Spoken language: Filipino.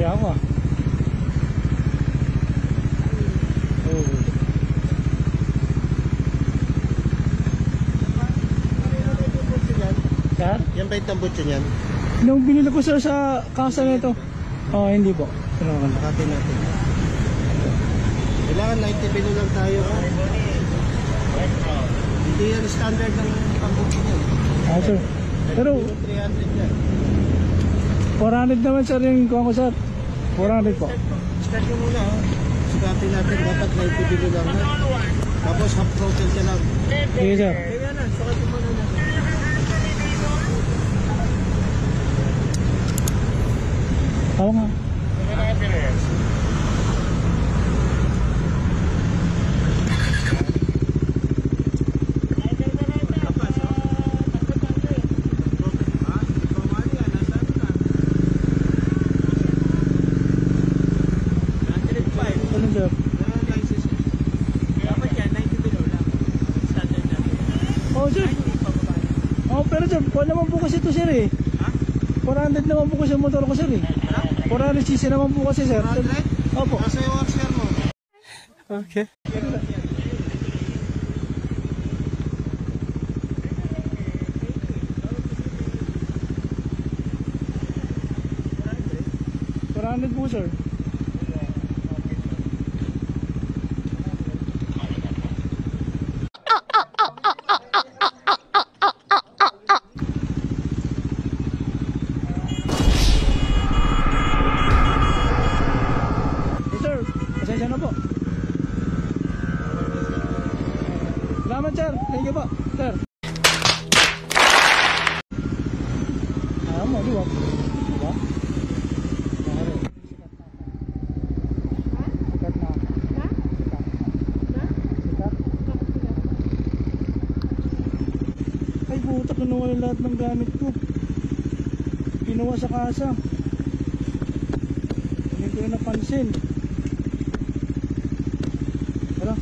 Kaya ako ah. Oh. Sir? Yan ba yung tambutso niyan? Nung binili ko sir sa kasa nito. Oh, hindi po. Nakati natin. Kailangan 90 below lang tayo. Hindi yan standard ng tambutso niyan. Ah, sir. Pero 300 yan. 400 naman sir yung kuha ko sir. 400 po. Start nyo muna ha. Sukatin natin dapat 90 below lang na. Tapos half throttle ka lang. Sige sir. Kaya na, sukatin mo na natin. Oo nga. Ano sir? Dapat yan, 90 below lang. Standard natin. Oh sir. Oh pero sir, kuha naman po kasi ito sir eh. 400 naman po kasi yung motor ko sir eh. 400cc naman po kasi sir. 400? Opo. Nasa yung share mo. Okay. $400 po sir. Pasensya na po. Salamat sir. Thank you po. Sir. Ayaw mo, di ba? Diba? Sikat na. Sikat. Ay butak na nawala lahat ng gamit ko. Ginawa sa kasa. Hindi ko na napansin. Tara.